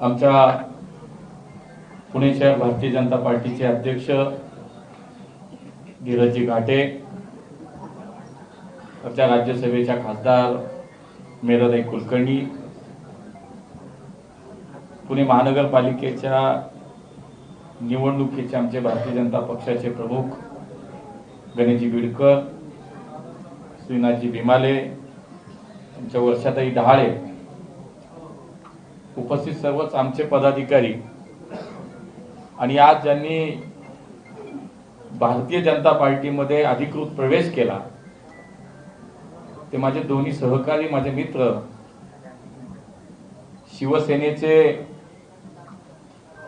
आमच्या पुणे शहर भारतीय जनता पार्टीचे अध्यक्ष धीरजी घाटे, आमच्या राज्यसभेच्या खासदार मेधाताई कुलकर्णी, पुणे महानगरपालिकेच्या निवडणुकीचे आमचे भारतीय जनता पक्षाचे प्रमुख गणेशजी बिडकर, श्रीनाथजी भीमाले, आमच्या वर्षाताई डहाळे, उपस्थित सर्वच आमचे पदाधिकारी आणि आज ज्यांनी भारतीय जनता पार्टीमध्ये अधिकृत प्रवेश केला ते माझे दोन्ही सहकारी, माझे मित्र, शिवसेनेचे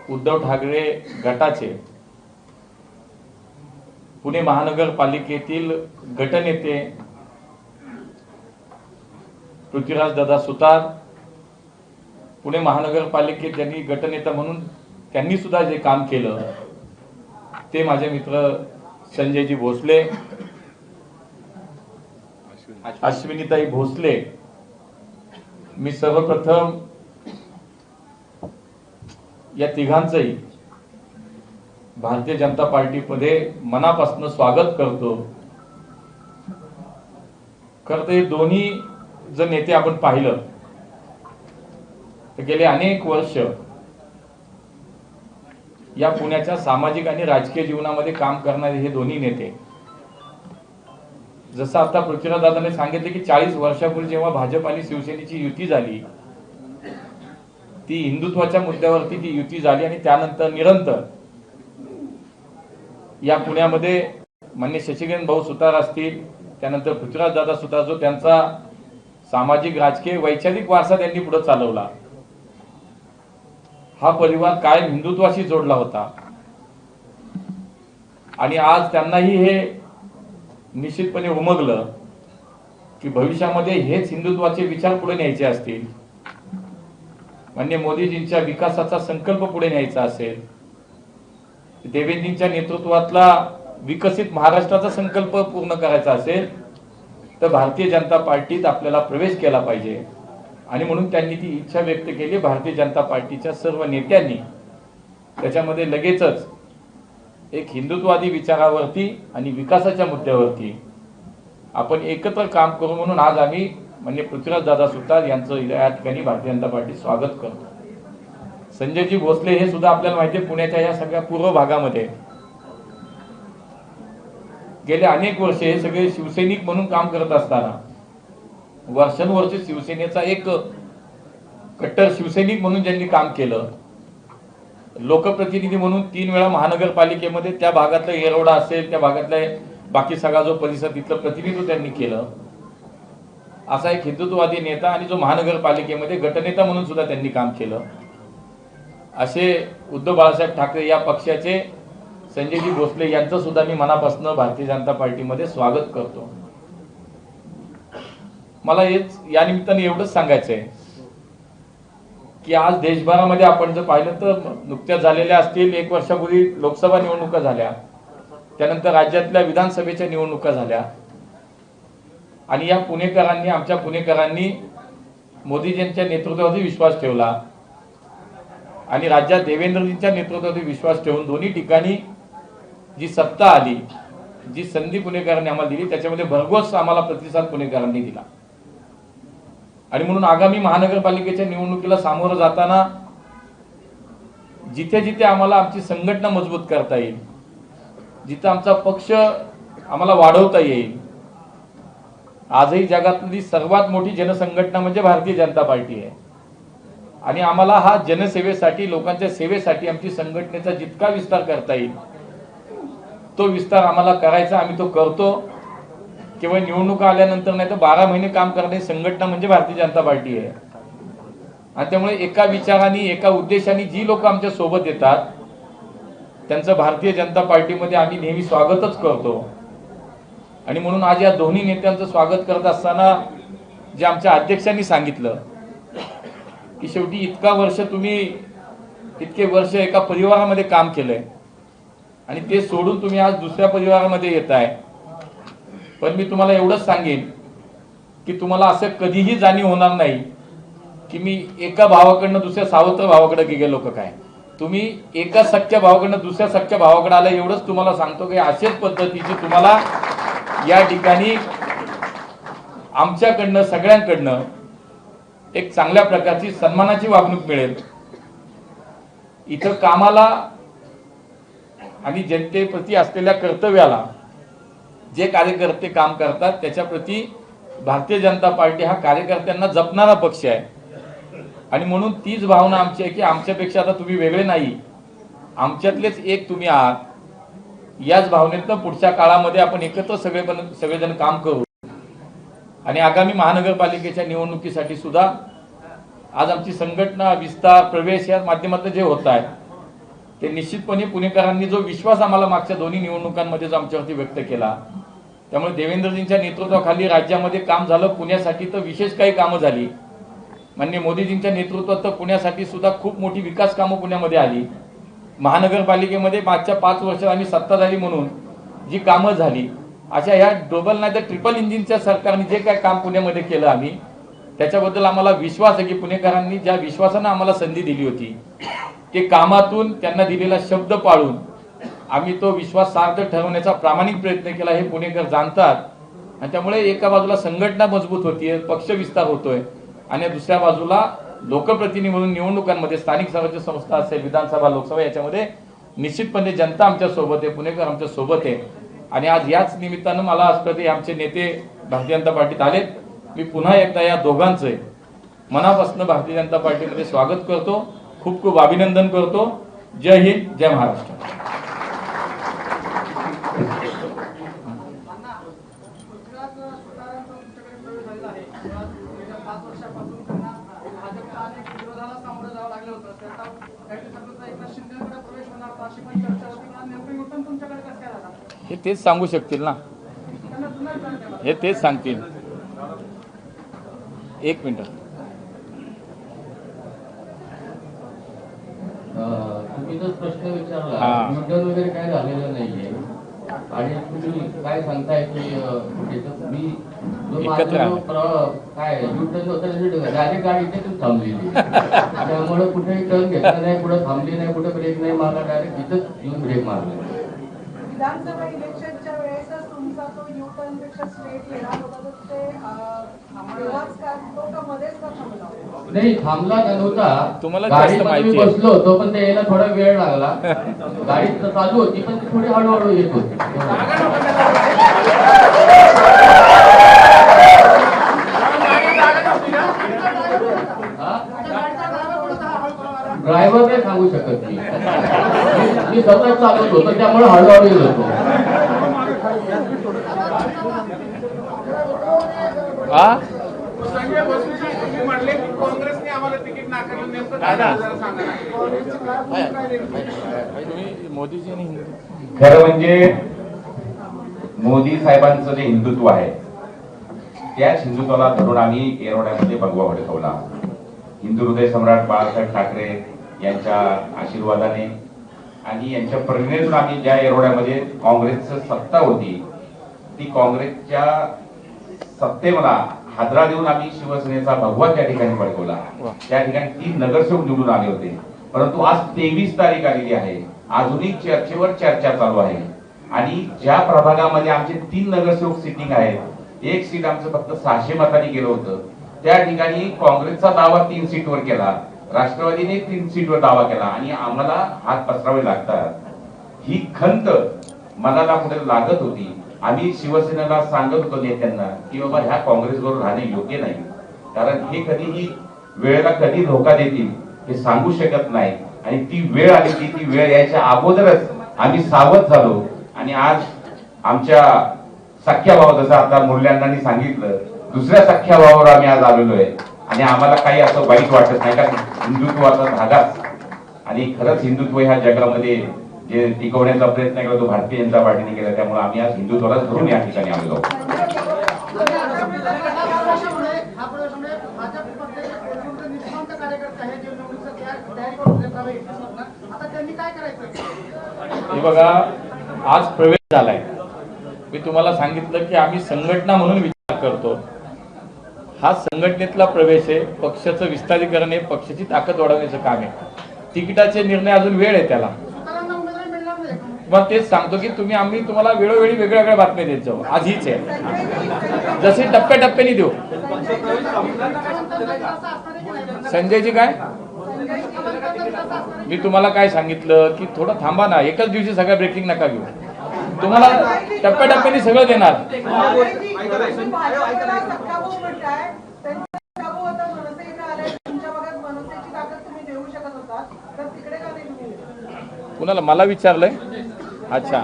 उद्धव ठाकरे गटाचे पुणे महानगरपालिकेतील गटनेते पृथ्वीराज दादा सुतार, पुणे महानगरपालिकेत ज्यांनी गटनेता म्हणून त्यांनी सुद्धा जे काम केलं ते माझे मित्र संजयजी भोसले, अश्विनीताई भोसले. मी सर्वप्रथम या तिघांचंही भारतीय जनता पार्टीमध्ये मनापासून स्वागत करतो. खरं तर दोन्ही जर नेते आपण पाहिलं तर गेले अनेक वर्ष या पुण्याच्या सामाजिक आणि राजकीय जीवनामध्ये काम करणारे हे दोन्ही नेते, जसं आता पृथ्वीराज दादाने सांगितले की 40 वर्षापूर्वी जेव्हा भाजप आणि शिवसेनेची युती झाली, ती हिंदुत्वाच्या मुद्द्यावरती ती युती झाली आणि त्यानंतर निरंतर या पुण्यामध्ये मान्य शशिकांत भाऊ सुतार असतील, त्यानंतर पृथ्वीराज दादा सुतार, जो त्यांचा सामाजिक राजकीय वैचारिक वारसा त्यांनी पुढे चालवला, हा परिवार कायम हिंदुत्वाशी जोडला होता. आणि आज त्यांनाही हे निश्चितपणे उमगलं की भविष्यामध्ये हेच हिंदुत्वाचे विचार पुढे न्यायचे असतील, मान्य मोदीजींच्या विकासाचा संकल्प पुढे न्यायचा असेल, देवेंद्रजींच्या नेतृत्वातला विकसित महाराष्ट्राचा संकल्प पूर्ण करायचा असेल तर भारतीय जनता पार्टीत आपल्याला प्रवेश केला पाहिजे. आणि म्हणून त्यांनी ती इच्छा व्यक्त केली. भारतीय जनता पार्टीच्या सर्व नेत्यांनी त्याच्यामध्ये लगेचच एक हिंदुत्ववादी विचारावरती आणि विकासाच्या मुद्द्यावरती आपण एकत्र काम करू म्हणून आज आम्ही म्हणजे पृथ्वीराज दादा सुतार यांचं या ठिकाणी भारतीय जनता पार्टी स्वागत करतो. संजयजी भोसले हे सुद्धा आपल्याला माहिती आहे, पुण्याच्या या सगळ्या पूर्व भागामध्ये गेले अनेक वर्षे हे सगळे शिवसैनिक म्हणून काम करत असताना वर्षानुवर्षे शिवसेनेचा एक कट्टर शिवसैनिक म्हणून ज्यांनी काम केलं, लोकप्रतिनिधी म्हणून 3 वेळा महानगरपालिकेमध्ये त्या भागातलं येरवडा असेल, त्या भागातला बाकी सगळा जो परिसर तिथलं प्रतिनिधित्व त्यांनी केलं, असा एक हिंदुत्ववादी नेता आणि जो महानगरपालिकेमध्ये गटनेता म्हणून सुद्धा त्यांनी काम केलं, असे उद्धव बाळासाहेब ठाकरे या पक्षाचे संजयजी भोसले यांचं सुद्धा मी मनापासून भारतीय जनता पार्टीमध्ये स्वागत करतो. मला हेच या निमित्ताने एवढंच सांगायचं आहे की आज देशभरामध्ये आपण जर पाहिलं तर नुकत्याच झालेल्या असतील, 1 वर्षापूर्वी लोकसभा निवडणुका झाल्या, त्यानंतर राज्यातल्या विधानसभेच्या निवडणुका झाल्या आणि या पुणेकरांनी, आमच्या पुणेकरांनी मोदीजींच्या नेतृत्वावरती विश्वास ठेवला आणि राज्यात देवेंद्रजींच्या नेतृत्वावरती विश्वास ठेवून दोन्ही ठिकाणी जी सत्ता आली, जी संधी पुणेकरांनी आम्हाला दिली, त्याच्यामध्ये भरघोस आम्हाला प्रतिसाद पुणेकरांनी दिला. आणि म्हणून आगामी महानगरपालिकेच्या निवडणुकीला सामोरं जाताना जिथे जिथे आम्हाला आमची संघटना मजबूत करता येईल, जिथे आमचा पक्ष आम्हाला वाढवता येईल, आजही जगातली सर्वात मोठी जनसंघटना म्हणजे भारतीय जनता पार्टी आहे आणि आम्हाला हा जनसेवेसाठी, लोकांच्या सेवेसाठी आमची संघटनेचा जितका विस्तार करता येईल तो विस्तार आम्हाला करायचा, आम्ही तो करतो. केवळ निवडणुका आल्यानंतर नाही तर 12 महिने काम करणारी संघटना म्हणजे भारतीय जनता पार्टी आहे. आणि त्यामुळे एका विचाराने, एका उद्देशाने जी लोक आमच्या सोबत येतात त्यांचं भारतीय जनता पार्टीमध्ये आम्ही नेहमी स्वागतच करतो. आणि म्हणून आज या दोन्ही नेत्यांचं स्वागत करत असताना जे आमच्या अध्यक्षांनी सांगितलं की शेवटी इतके वर्ष एका परिवारामध्ये काम केलंय आणि ते सोडून तुम्ही आज दुसऱ्या परिवारामध्ये येताय, पण मी तुम्हाला एवढंच सांगेन की तुम्हाला असं कधीही जाणीव होणार नाही की मी एका भावाकडनं दुसऱ्या सावत्र भावाकडे गेले लोक काय, तुम्ही एका सख्या भावाकडनं दुसऱ्या सख्या भावाकडे आला एवढंच तुम्हाला सांगतो की अशाच पद्धतीची तुम्हाला या ठिकाणी आमच्याकडनं सगळ्यांकडनं एक चांगल्या प्रकारची सन्मानाची वागणूक मिळेल. इथं कामाला आणि जनतेप्रती असलेल्या कर्तव्याला जे कार्यकर्ते काम करतात त्याच्याप्रती भारतीय जनता पार्टी हा कार्यकर्त्यांना जपणारा पक्ष आहे. आणि म्हणून तीच भावना आमची आहे की आमच्यापेक्षा आता तुम्ही वेगळे नाही, आमच्यातलेच एक तुम्ही आहात. याच भावनेतनं पुढच्या काळामध्ये आपण एकत्र सगळेजण काम करू. आणि आगामी महानगरपालिकेच्या निवडणुकीसाठी सुद्धा आज आमची संघटना विस्तार प्रवेश या माध्यमातून जे होत आहे ते निश्चितपणे पुणेकरांनी जो विश्वास आम्हाला मागच्या दोन्ही निवडणुकांमध्ये जो आमच्यावरती व्यक्त केला, त्यामुळे देवेंद्रजींच्या नेतृत्वाखाली राज्यामध्ये काम झालं. पुण्यासाठी तर विशेष काही कामं झाली. माननीय मोदीजींच्या नेतृत्वात तर पुण्यासाठी सुद्धा खूप मोठी विकास कामं पुण्यामध्ये आली. महानगरपालिकेमध्ये मागच्या 5 वर्षात आम्ही सत्ताधारी म्हणून जी कामं झाली, अशा ह्या डबल नाही तर ट्रिपल इंजिनच्या सरकारने जे काय काम पुण्यामध्ये केलं आम्ही, त्याच्याबद्दल आम्हाला विश्वास आहे की पुणेकरांनी ज्या विश्वासानं आम्हाला संधी दिली होती ते कामातून त्यांना दिलेला शब्द पाळून आम्ही तो विश्वास सार्थ ठरवण्याचा प्रामाणिक प्रयत्न केला हे पुणेकर जाणतात. आणि त्यामुळे एका बाजूला संघटना मजबूत होतीये, पक्ष विस्तार होतोय आणि दुसऱ्या बाजूला लोकप्रतिनिधी म्हणून निवडणुकांमध्ये स्थानिक स्वराज्य संस्था असेल, विधानसभा, लोकसभा याच्यामध्ये निश्चितपणे जनता आमच्या सोबत आहे, पुणेकर आमच्या सोबत आहे. आणि आज याच निमित्तानं मला आजपर्यंत आमचे नेते भारतीय जनता पार्टीत आलेत. मी पुन्हा एकदा या दोघांचे मनापासून भारतीय जनता पार्टीमध्ये स्वागत करतो, खूप खूप अभिनंदन करतो. जय हिंद, जय महाराष्ट्र. हे तेच सांगू शकतील ना, हे तेच सांगतील. एक मिनिट. तुम्ही जो प्रश्न विचारला युद्ध वगैरे काय झालेलं नाहीये आणि तुम्ही काय सांगताय की मी काय युद्ध होतं डायरेक्ट गाडी इथेच थांबलेली, त्यामुळे कुठेही टर्न घेतला नाही, कुठे थांबली नाही, कुठे ब्रेक नाही मारला, डायरेक्ट इथंच येऊन ब्रेक मारला. विधानसभा इलेक्शनच्या वेळेसच तुमचा तो यू टर्न पेक्षा स्ट्रेट येणार होता, तर ते नाही थांबला का नव्हता, तुम्हाला जास्त माहिती आहे. बसलो होतो पण ते यायला थोडा वेळ लागला. गाडी चालू होती पण ती थोडी हळूहळू येत होती. ड्रायव्हर नाही सांगू शकत मी सतत चालत होतो त्यामुळे हळूहळू येत होतो. खरं म्हणजे मोदी साहेबांचं जे हिंदुत्व आहे त्याच हिंदुत्वाला धरून आम्ही येरवड्यामध्ये भगवा भडकवला. हिंदू हृदय सम्राट बाळासाहेब ठाकरे यांच्या आशीर्वादाने आणि यांच्या प्रेरणेतून आम्ही ज्या येरवड्यामध्ये काँग्रेसची सत्ता होती ती काँग्रेसच्या सत्तेला हादरा देऊन आम्ही शिवसेनेचा भगवा त्या ठिकाणी भडकवला. त्या ठिकाणी 3 नगरसेवक निवडून आले होते. परंतु आज 23 तारीख आलेली आहे, अजूनही चर्चेवर चर्चा चालू आहे. आणि ज्या प्रभागामध्ये आमचे 3 नगरसेवक सिटिंग आहेत, एक सीट आमचं फक्त 600 मतांनी गेलं होतं, त्या ठिकाणी काँग्रेसचा दावा 3 सीटवर केला, राष्ट्रवादीने 3 सीटवर दावा केला आणि आम्हाला हात पसरावे लागतात. ही खंत मनाला कुठे लागत होती. आम्ही शिवसेनेला सांगत होतो नेत्यांना की बाबा ह्या काँग्रेसबरोबर राहणे योग्य नाही, कारण हे कधीही वेळेला कधी धोका देतील हे सांगू शकत नाही. आणि ती वेळ आली की ती वेळ यायच्या अगोदरच आम्ही सावध झालो. आणि आज आमच्या सख्या भाव, जसं आता मुरल्यांनी सांगितलं, दुसऱ्या सख्या भावावर आम्ही आज आलेलो आहे. आणि आम्हाला काही असं वाईट वाटत नाही, कारण हिंदुत्वाचा धागाच आणि खरंच हिंदुत्व ह्या जगामध्ये जे टिकवण्याचा प्रयत्न केला तो भारतीय जनता पार्टीने केला. त्यामुळे आम्ही आज हिंदुत्वाला धरून या ठिकाणी आलेलो आहोत. हे बघा, आज प्रवेश झालाय. मी तुम्हाला सांगितलं की आम्ही संघटना म्हणून विचार करतो. हा संघटनेतला प्रवेश आहे, पक्षाचं विस्तारीकरण आहे, पक्षाची ताकद वाढवण्याचं काम आहे. तिकिटाचे निर्णय अजून वेळ आहे त्याला. मग तेच सांगतो की आम्ही तुम्हाला वेळोवेळी वेगळ्या वेगळ्या बातम्या देत जाऊ. आज हीच आहे, जसे टप्प्याटप्प्याने देऊ. संजयजी काय, मी तुम्हाला काय सांगितलं की थोडं थांबा ना, एकाच दिवशी सगळ्या ब्रेकिंग नका घेऊ. तुम्हाला टप्प्याटप्प्याने सगळं देणार. कुणाला, मला विचारलंय? अच्छा,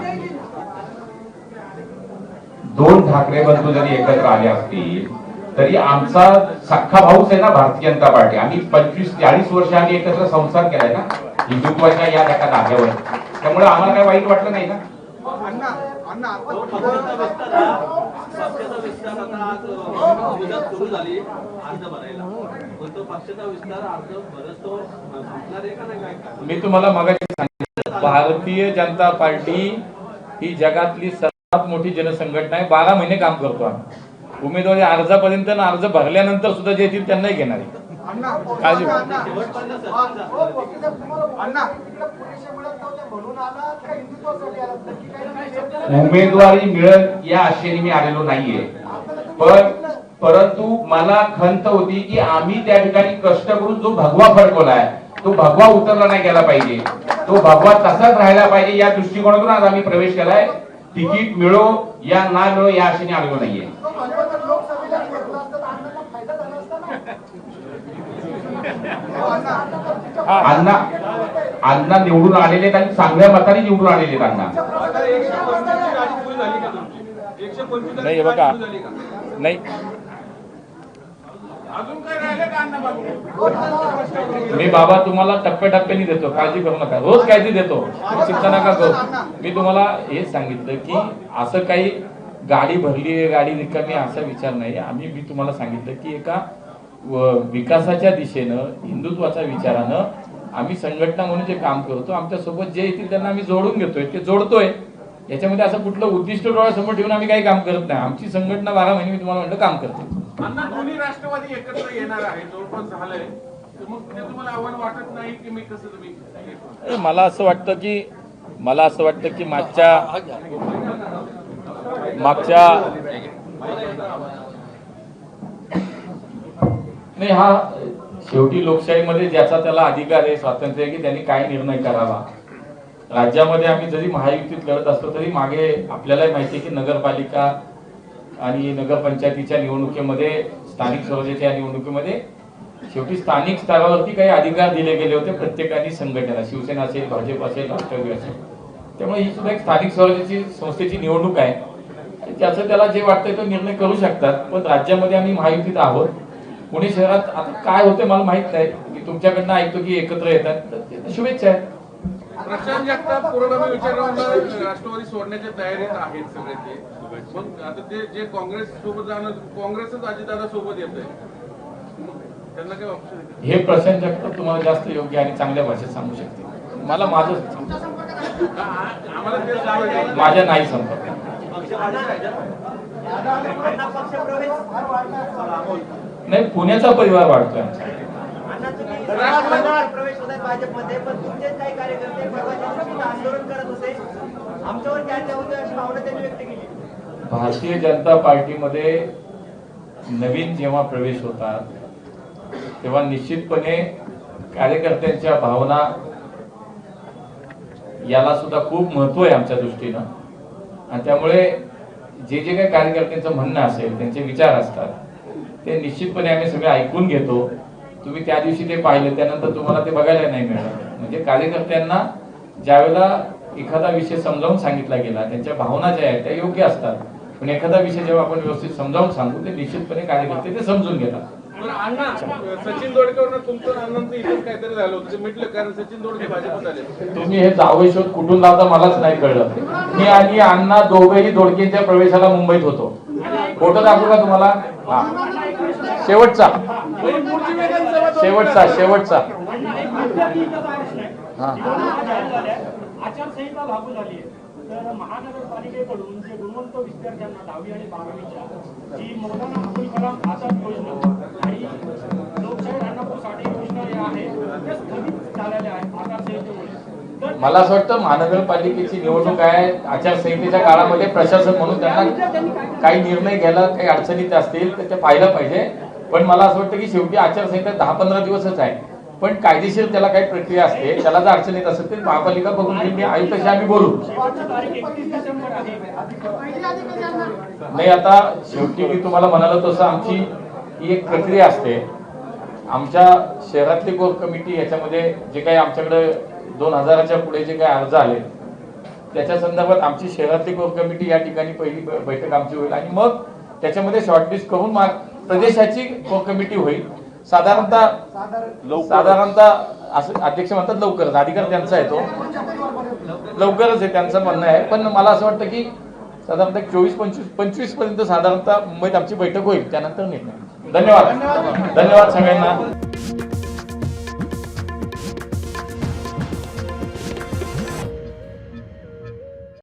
दोन ठाकरे बंधू जरी एकत्र आले असतील तरी आमचा सख्खा भाऊच आहे ना भारतीय जनता पार्टी. आम्ही 25-40 वर्ष आम्ही एकत्र संसार केलाय ना हिंदुत्वाच्या या एका धाग्यावर. त्यामुळे आम्हाला काही वाईट वाटलं नाही ना. मी तुम्हाला मगाशी सांगितलं, भारतीय जनता पार्टी ही जगातली सर्वात मोठी जनसंघटना आहे. 12 महिने काम करतो आम्ही. उमेदवारी अर्जापर्यंत आणि अर्ज भरल्यानंतर सुद्धा जे येतील त्यांनाही घेणार आहे. काळजी उमेदवारी मिळत या आशेने मी आलेलो नाहीये, परंतु मला खंत होती की आम्ही त्या ठिकाणी कष्ट करून जो भगवा फडकवलाय तो भगवा उतरला नाही गेला पाहिजे, तो भगवा तसाच राहिला पाहिजे. या दृष्टिकोनातून आज आम्ही प्रवेश केलाय. तिकीट मिळो या ना मिळो या आशेने आलेलो नाहीये. अण्णा निवडून आलेले आहेत आणि चांगल्या मताने निवडून आलेले आहेत अण्णा. नाही बघा, नाही मी बाबा तुम्हाला टप्प्याटप्प्याने देतो, काळजी करू नका. रोज काळजी देतो, चिंता नका करू. मी तुम्हाला हेच सांगितलं की असं काही गाडी भरली आहे गाडी रिकामी असा विचार नाही. मी तुम्हाला सांगितलं की एका विकासाच्या दिशेनं हिंदुत्वाच्या विचारानं आम्ही संघटना म्हणून जे काम करतो, आमच्या सोबत जे येतील त्यांना आम्ही जोडून घेतोय, ते जोडतोय. याच्यामध्ये असं कुठलं उद्दिष्ट डोळ्यासमोर ठेवून आम्ही काही काम करत नाही. आमची संघटना 12 महिने मी तुम्हाला म्हणलं काम करते. दोन्ही राष्ट्रवादी एकत्र येणार आहे, जवळपास झालंय, तर मग ते तुम्हाला आव्हान वाटत नाही की मी कसं तुम्ही? मला असं वाटतं की मागच्या नाही, हा शेवटी लोकशाहीमध्ये ज्याचा त्याला अधिकार आहे, स्वातंत्र्य आहे की त्यांनी काय निर्णय करावा. राज्यामध्ये आम्ही जरी महायुतीत लढत असलो तरी मागे आपल्यालाही माहिती आहे की नगरपालिका आणि नगरपंचायतीच्या निवडणुकीमध्ये, स्थानिक स्वराज्याच्या निवडणुकीमध्ये शेवटी स्थानिक स्तरावरती काही अधिकार दिले गेले होते प्रत्येकाने संघटनेला, शिवसेना असेल, भाजप असेल, राष्ट्रवादी असेल. त्यामुळे ही सुद्धा एक स्थानिक स्वराज्याची संस्थेची निवडणूक आहे. त्याचं त्याला जे वाटतंय तो निर्णय करू शकतात. पण राज्यामध्ये आम्ही महायुतीत आहोत. पुणे शहरात आता काय होतं मला माहित नाही. मी तुमच्याकडनं ऐकतो की एकत्र येतात, तर शुभेच्छा आहेत. प्रशांत जगताप पुरोगामी विचारांवर राष्ट्रवादी सोडण्याच्या तयारीत आहेत सगळे ते. मग आता ते जे काँग्रेस सोबत जाणं, काँग्रेसच अजितदादा सोबत येत आहे, त्यांना काय ऑप्शन? हे प्रशांत जगताप तुम्हाला जास्त योग्य आणि चांगल्या भाषेत सांगू शकते. मला माझं आम्हाला ते माझ्या नाही संपर्क. नाही, पुण्याचा परिवार वाढतोय आमचा. प्रवेश होत आहे भाजपमध्ये, पण तुमचे काही कार्यकर्ते आंदोलन करत होते, आमच्यावर काय होते अशी भावना त्यांनी व्यक्त केली. भारतीय जनता पार्टीमध्ये नवीन जेव्हा प्रवेश होतात तेव्हा निश्चितपणे कार्यकर्त्यांच्या भावना याला सुद्धा खूप महत्व आहे आमच्या दृष्टीनं. आणि त्यामुळे जे जे काही कार्यकर्त्यांचं म्हणणं असेल, त्यांचे विचार असतात, ते निश्चितपणे आम्ही सगळे ऐकून घेतो. तुम्ही त्या दिवशी ते पाहिलं, त्यानंतर तुम्हाला ते बघायला नाही मिळालं. म्हणजे कार्यकर्त्यांना ज्यावेळेला एखादा विषय समजावून सांगितला गेला, त्यांच्या भावना ज्या आहेत त्या योग्य असतात. पण एखादा विषय जेव्हा आपण व्यवस्थित समजावून सांगू, ते निश्चितपणे कार्यकर्ते ते समजून घेतात. सचिन दोडकेवर तुमचं आनंद इथेच काहीतरी झालं होतं, ते मिटलं, कारण सचिन दोडके भाजपत आले. तुम्ही हे जावई शोध कुठून लावता मलाच नाही कळलं. मी आणि अण्णा दोघेही दोडकेंच्या प्रवेशाला मुंबईत होतो. फोटो दाखवू का तुम्हाला? हा, शेवटचा आचारसंहिता लागू झाली आहे, तर महानगरपालिकेकडून जे गुणवंत विद्यार्थ्यांना 10वी आणि 12वीच्या जी मौलाना अबुल कलाम आझाद योजना आणि लोकशाही राणापूर साठे योजना या आहेत त्या स्थगित झालेल्या आहेत आचारसंहितेमुळे. तर मला असं वाटतं महानगरपालिकेची निवडणूक आहे, आचारसंहितेच्या काळामध्ये प्रशासन म्हणून त्यांना काही निर्णय घ्यायला काही अडचणीत असतील तर ते पाहिलं पाहिजे. पण मला असं वाटतं की शेवटी आचारसंहिता 10-15 दिवसच आहे, पण कायदेशीर त्याला काही प्रक्रिया असते. त्याला जर अडचणीत असेल तर महापालिका बघून घेईल. मी आयुक्ताशी आम्ही बोलू. शेवटची तारीख 31 डिसेंबर आहे. नाही, आता शेवटी मी तुम्हाला म्हणालो तसं आमची ही एक प्रक्रिया असते. आमच्या शहरातली कोर कमिटी याच्यामध्ये जे काही आमच्याकडे 2000च्या पुढे जे काही अर्ज आले त्याच्या संदर्भात आमची शहरातली कोर कमिटी या ठिकाणी पहिली बैठक आमची होईल आणि मग त्याच्यामध्ये शॉर्टलिस्ट करून प्रदेशाची कोर कमिटी होईल. साधारणतः असं अध्यक्ष म्हणतात लवकरच, अधिकार त्यांचा आहे तो लवकरच आहे त्यांचं म्हणणं आहे. पण मला असं वाटतं की साधारणतः 24-25 पर्यंत साधारणतः मुंबईत आमची बैठक होईल, त्यानंतर निर्णय. धन्यवाद सगळ्यांना.